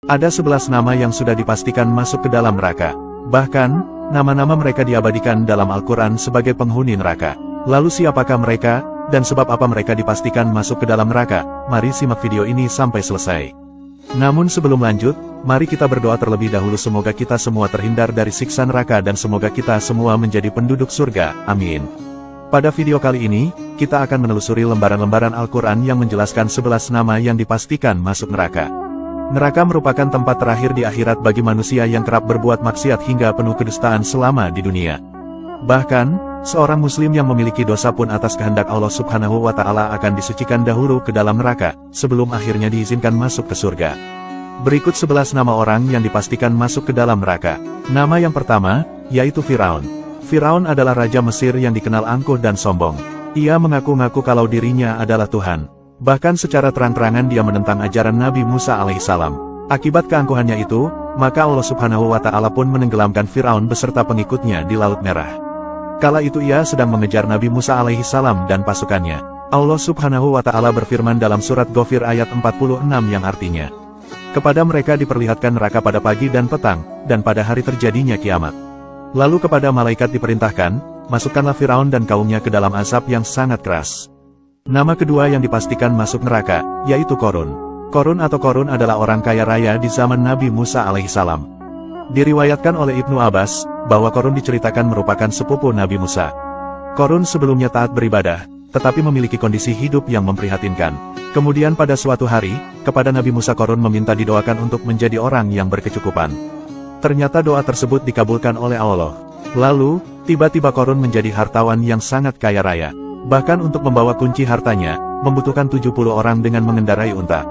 Ada 11 nama yang sudah dipastikan masuk ke dalam neraka. Bahkan, nama-nama mereka diabadikan dalam Al-Quran sebagai penghuni neraka. Lalu siapakah mereka, dan sebab apa mereka dipastikan masuk ke dalam neraka? Mari simak video ini sampai selesai. Namun sebelum lanjut, mari kita berdoa terlebih dahulu semoga kita semua terhindar dari siksa neraka dan semoga kita semua menjadi penduduk surga. Amin. Pada video kali ini, kita akan menelusuri lembaran-lembaran Al-Quran yang menjelaskan 11 nama yang dipastikan masuk neraka. Neraka merupakan tempat terakhir di akhirat bagi manusia yang kerap berbuat maksiat hingga penuh kedustaan selama di dunia. Bahkan, seorang muslim yang memiliki dosa pun atas kehendak Allah Subhanahu wa Ta'ala akan disucikan dahulu ke dalam neraka, sebelum akhirnya diizinkan masuk ke surga. Berikut 11 nama orang yang dipastikan masuk ke dalam neraka. Nama yang pertama, yaitu Firaun. Firaun adalah raja Mesir yang dikenal angkuh dan sombong. Ia mengaku-ngaku kalau dirinya adalah Tuhan. Bahkan secara terang-terangan dia menentang ajaran Nabi Musa alaihissalam. Akibat keangkuhannya itu, maka Allah Subhanahu wa Ta'ala pun menenggelamkan Firaun beserta pengikutnya di Laut Merah. Kala itu ia sedang mengejar Nabi Musa alaihissalam dan pasukannya. Allah Subhanahu wa Ta'ala berfirman dalam surat Ghafir ayat 46 yang artinya, kepada mereka diperlihatkan neraka pada pagi dan petang, dan pada hari terjadinya kiamat. Lalu kepada malaikat diperintahkan, masukkanlah Firaun dan kaumnya ke dalam azab yang sangat keras. Nama kedua yang dipastikan masuk neraka, yaitu Qarun. Qarun atau Qarun adalah orang kaya raya di zaman Nabi Musa alaihissalam. Diriwayatkan oleh Ibnu Abbas, bahwa Qarun diceritakan merupakan sepupu Nabi Musa. Qarun sebelumnya taat beribadah, tetapi memiliki kondisi hidup yang memprihatinkan. Kemudian pada suatu hari, kepada Nabi Musa Qarun meminta didoakan untuk menjadi orang yang berkecukupan. Ternyata doa tersebut dikabulkan oleh Allah. Lalu, tiba-tiba Qarun menjadi hartawan yang sangat kaya raya. Bahkan untuk membawa kunci hartanya, membutuhkan 70 orang dengan mengendarai unta.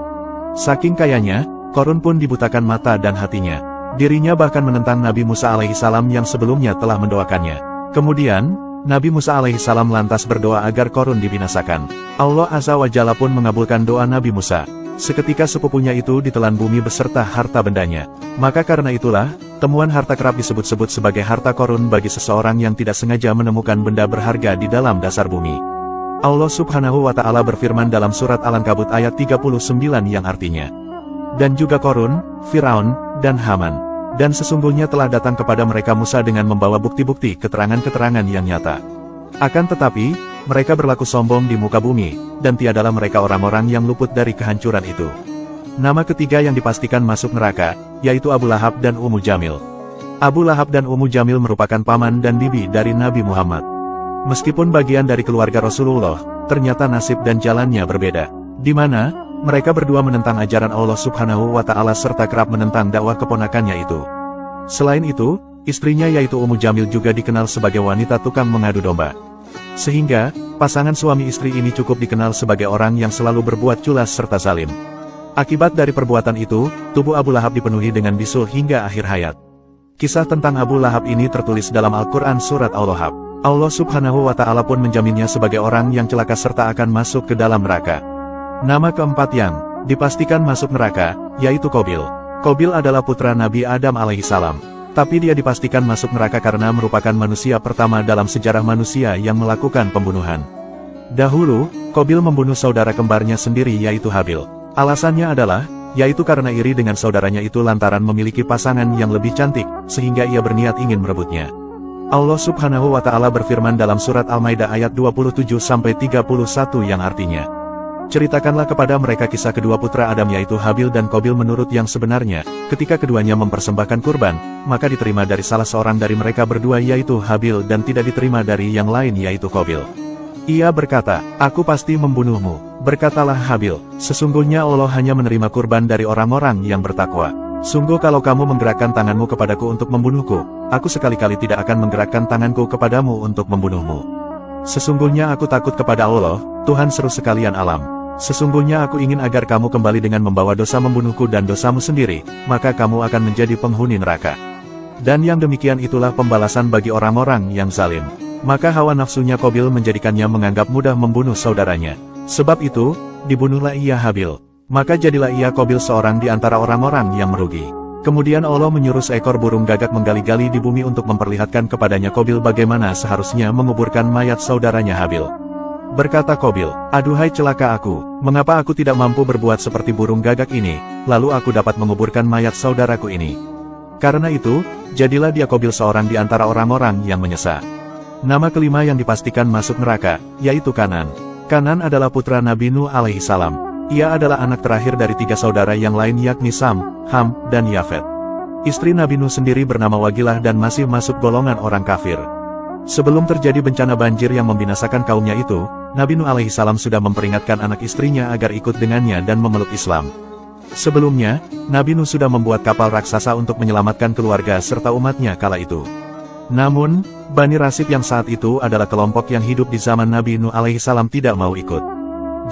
Saking kayanya, Qarun pun dibutakan mata dan hatinya. Dirinya bahkan menentang Nabi Musa alaihissalam yang sebelumnya telah mendoakannya. Kemudian, Nabi Musa alaihissalam lantas berdoa agar Qarun dibinasakan. Allah Azza wa Jalla pun mengabulkan doa Nabi Musa. Seketika sepupunya itu ditelan bumi beserta harta bendanya. Maka karena itulah, temuan harta kerap disebut-sebut sebagai harta Qarun bagi seseorang yang tidak sengaja menemukan benda berharga di dalam dasar bumi. Allah Subhanahu wa Ta'ala berfirman dalam surat Al-Ankabut ayat 39 yang artinya, dan juga Qarun, Firaun, dan Haman. Dan sesungguhnya telah datang kepada mereka Musa dengan membawa bukti-bukti keterangan-keterangan yang nyata. Akan tetapi, mereka berlaku sombong di muka bumi, dan tiadalah mereka orang-orang yang luput dari kehancuran itu. Nama ketiga yang dipastikan masuk neraka, yaitu Abu Lahab dan Ummu Jamil. Abu Lahab dan Ummu Jamil merupakan paman dan bibi dari Nabi Muhammad. Meskipun bagian dari keluarga Rasulullah, ternyata nasib dan jalannya berbeda. Di mana, mereka berdua menentang ajaran Allah Subhanahu wa Ta'ala serta kerap menentang dakwah keponakannya itu. Selain itu, istrinya yaitu Ummu Jamil juga dikenal sebagai wanita tukang mengadu domba. Sehingga, pasangan suami istri ini cukup dikenal sebagai orang yang selalu berbuat culas serta zalim. Akibat dari perbuatan itu, tubuh Abu Lahab dipenuhi dengan bisul hingga akhir hayat. Kisah tentang Abu Lahab ini tertulis dalam Al-Quran surat Al-Lahab. Allah Subhanahu wa Ta'ala pun menjaminnya sebagai orang yang celaka serta akan masuk ke dalam neraka. Nama keempat yang dipastikan masuk neraka, yaitu Qabil. Qabil adalah putra Nabi Adam alaihissalam. Tapi dia dipastikan masuk neraka karena merupakan manusia pertama dalam sejarah manusia yang melakukan pembunuhan. Dahulu, Qabil membunuh saudara kembarnya sendiri yaitu Habil. Alasannya adalah, yaitu karena iri dengan saudaranya itu lantaran memiliki pasangan yang lebih cantik, sehingga ia berniat ingin merebutnya. Allah Subhanahu wa Ta'ala berfirman dalam surat Al-Maidah ayat 27-31 yang artinya, ceritakanlah kepada mereka kisah kedua putra Adam yaitu Habil dan Qabil menurut yang sebenarnya, ketika keduanya mempersembahkan kurban, maka diterima dari salah seorang dari mereka berdua yaitu Habil dan tidak diterima dari yang lain yaitu Qabil. Ia berkata, aku pasti membunuhmu. Berkatalah Habil, sesungguhnya Allah hanya menerima kurban dari orang-orang yang bertakwa. Sungguh kalau kamu menggerakkan tanganmu kepadaku untuk membunuhku, aku sekali-kali tidak akan menggerakkan tanganku kepadamu untuk membunuhmu. Sesungguhnya aku takut kepada Allah, Tuhan seru sekalian alam. Sesungguhnya aku ingin agar kamu kembali dengan membawa dosa membunuhku dan dosamu sendiri, maka kamu akan menjadi penghuni neraka. Dan yang demikian itulah pembalasan bagi orang-orang yang zalim. Maka hawa nafsunya Qabil menjadikannya menganggap mudah membunuh saudaranya. Sebab itu, dibunuhlah ia Habil. Maka jadilah ia Qabil seorang di antara orang-orang yang merugi. Kemudian Allah menyuruh seekor burung gagak menggali-gali di bumi untuk memperlihatkan kepadanya Qabil bagaimana seharusnya menguburkan mayat saudaranya Habil. Berkata Qabil, "Aduhai celaka aku, mengapa aku tidak mampu berbuat seperti burung gagak ini, lalu aku dapat menguburkan mayat saudaraku ini?" Karena itu, jadilah dia Qabil seorang di antara orang-orang yang menyesat. Nama kelima yang dipastikan masuk neraka, yaitu Kanan. Kanan adalah putra Nabi Nuh alaihi salam. Ia adalah anak terakhir dari 3 saudara yang lain yakni Sam, Ham, dan Yafet. Istri Nabi Nuh sendiri bernama Wagilah dan masih masuk golongan orang kafir. Sebelum terjadi bencana banjir yang membinasakan kaumnya itu, Nabi Nuh alaihi salam sudah memperingatkan anak istrinya agar ikut dengannya dan memeluk Islam. Sebelumnya, Nabi Nuh sudah membuat kapal raksasa untuk menyelamatkan keluarga serta umatnya kala itu. Namun, Bani Rasib yang saat itu adalah kelompok yang hidup di zaman Nabi Nuh alaihi salam tidak mau ikut.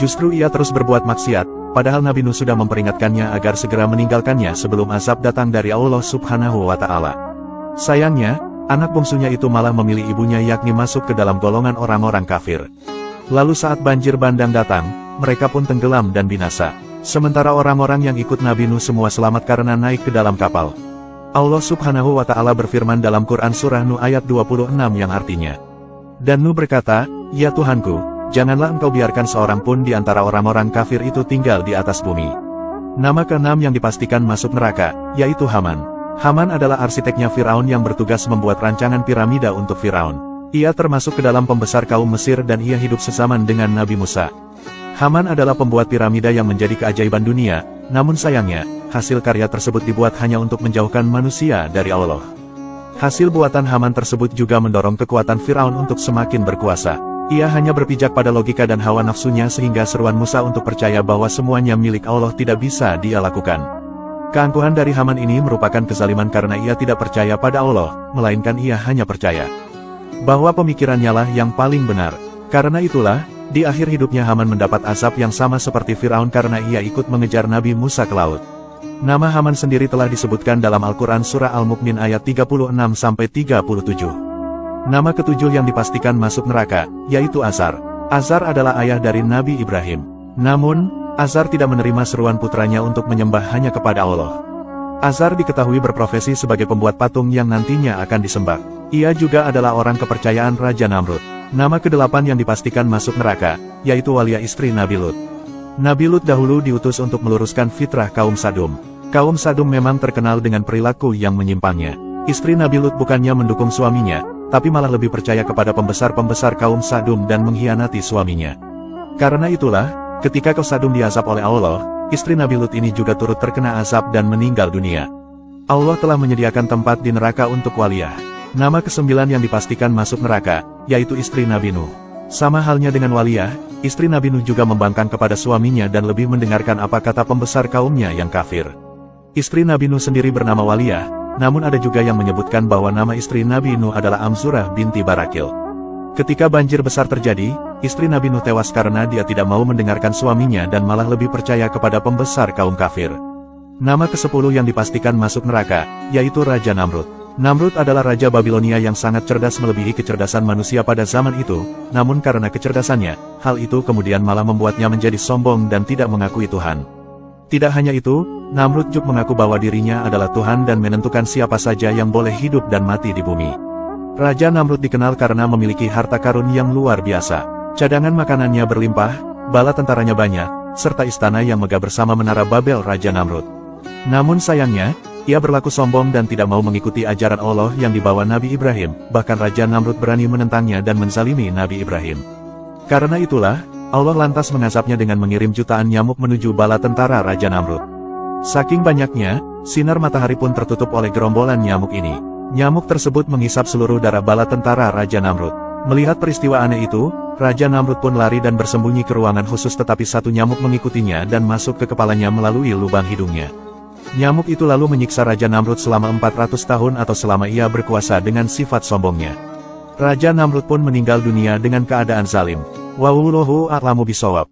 Justru ia terus berbuat maksiat, padahal Nabi Nuh sudah memperingatkannya agar segera meninggalkannya sebelum azab datang dari Allah Subhanahu wa Ta'ala. Sayangnya, anak bungsunya itu malah memilih ibunya yakni masuk ke dalam golongan orang-orang kafir. Lalu saat banjir bandang datang, mereka pun tenggelam dan binasa. Sementara orang-orang yang ikut Nabi Nuh semua selamat karena naik ke dalam kapal. Allah Subhanahu wa Ta'ala berfirman dalam Quran Surah Nuh ayat 26 yang artinya, "Dan Nuh berkata, Ya Tuhanku, janganlah engkau biarkan seorang pun di antara orang-orang kafir itu tinggal di atas bumi." Nama ke-6 yang dipastikan masuk neraka, yaitu Haman. Haman adalah arsiteknya Firaun yang bertugas membuat rancangan piramida untuk Firaun. Ia termasuk ke dalam pembesar kaum Mesir dan ia hidup sezaman dengan Nabi Musa. Haman adalah pembuat piramida yang menjadi keajaiban dunia, namun sayangnya, hasil karya tersebut dibuat hanya untuk menjauhkan manusia dari Allah. Hasil buatan Haman tersebut juga mendorong kekuatan Firaun untuk semakin berkuasa. Ia hanya berpijak pada logika dan hawa nafsunya sehingga seruan Musa untuk percaya bahwa semuanya milik Allah tidak bisa dia lakukan. Keangkuhan dari Haman ini merupakan kezaliman karena ia tidak percaya pada Allah, melainkan ia hanya percaya bahwa pemikirannya lah yang paling benar. Karena itulah, di akhir hidupnya Haman mendapat azab yang sama seperti Firaun karena ia ikut mengejar Nabi Musa ke laut. Nama Haman sendiri telah disebutkan dalam Al-Quran Surah Al-Mu'min ayat 36-37. Nama ketujuh yang dipastikan masuk neraka, yaitu Azar. Azar adalah ayah dari Nabi Ibrahim. Namun, Azar tidak menerima seruan putranya untuk menyembah hanya kepada Allah. Azar diketahui berprofesi sebagai pembuat patung yang nantinya akan disembah. Ia juga adalah orang kepercayaan Raja Namrud. Nama ke-8 yang dipastikan masuk neraka, yaitu Walia istri Nabi Lut. Nabi Lut dahulu diutus untuk meluruskan fitrah kaum Sadum. Kaum Sadum memang terkenal dengan perilaku yang menyimpangnya. Istri Nabi Lut bukannya mendukung suaminya, tapi malah lebih percaya kepada pembesar-pembesar kaum Sadum dan mengkhianati suaminya. Karena itulah, ketika kaum Sadum diazab oleh Allah, istri Nabi Lut ini juga turut terkena azab dan meninggal dunia. Allah telah menyediakan tempat di neraka untuk Waliyah. Nama ke-9 yang dipastikan masuk neraka, yaitu istri Nabi Nuh. Sama halnya dengan Waliyah, istri Nabi Nuh juga membangkang kepada suaminya dan lebih mendengarkan apa kata pembesar kaumnya yang kafir. Istri Nabi Nuh sendiri bernama Waliyah, namun ada juga yang menyebutkan bahwa nama istri Nabi Nuh adalah Amzurah binti Barakil. Ketika banjir besar terjadi, istri Nabi Nuh tewas karena dia tidak mau mendengarkan suaminya dan malah lebih percaya kepada pembesar kaum kafir. Nama ke-10 yang dipastikan masuk neraka, yaitu Raja Namrud. Namrud adalah Raja Babilonia yang sangat cerdas melebihi kecerdasan manusia pada zaman itu, namun karena kecerdasannya, hal itu kemudian malah membuatnya menjadi sombong dan tidak mengakui Tuhan. Tidak hanya itu, Namrud juga mengaku bahwa dirinya adalah Tuhan dan menentukan siapa saja yang boleh hidup dan mati di bumi. Raja Namrud dikenal karena memiliki harta karun yang luar biasa. Cadangan makanannya berlimpah, bala tentaranya banyak, serta istana yang megah bersama menara Babel Raja Namrud. Namun sayangnya, ia berlaku sombong dan tidak mau mengikuti ajaran Allah yang dibawa Nabi Ibrahim, bahkan Raja Namrud berani menentangnya dan menzalimi Nabi Ibrahim. Karena itulah, Allah lantas mengazabnya dengan mengirim jutaan nyamuk menuju bala tentara Raja Namrud. Saking banyaknya, sinar matahari pun tertutup oleh gerombolan nyamuk ini. Nyamuk tersebut menghisap seluruh darah bala tentara Raja Namrud. Melihat peristiwa aneh itu, Raja Namrud pun lari dan bersembunyi ke ruangan khusus tetapi satu nyamuk mengikutinya dan masuk ke kepalanya melalui lubang hidungnya. Nyamuk itu lalu menyiksa Raja Namrud selama 400 tahun atau selama ia berkuasa dengan sifat sombongnya. Raja Namrud pun meninggal dunia dengan keadaan zalim. Wallahu a'lamu bishawab.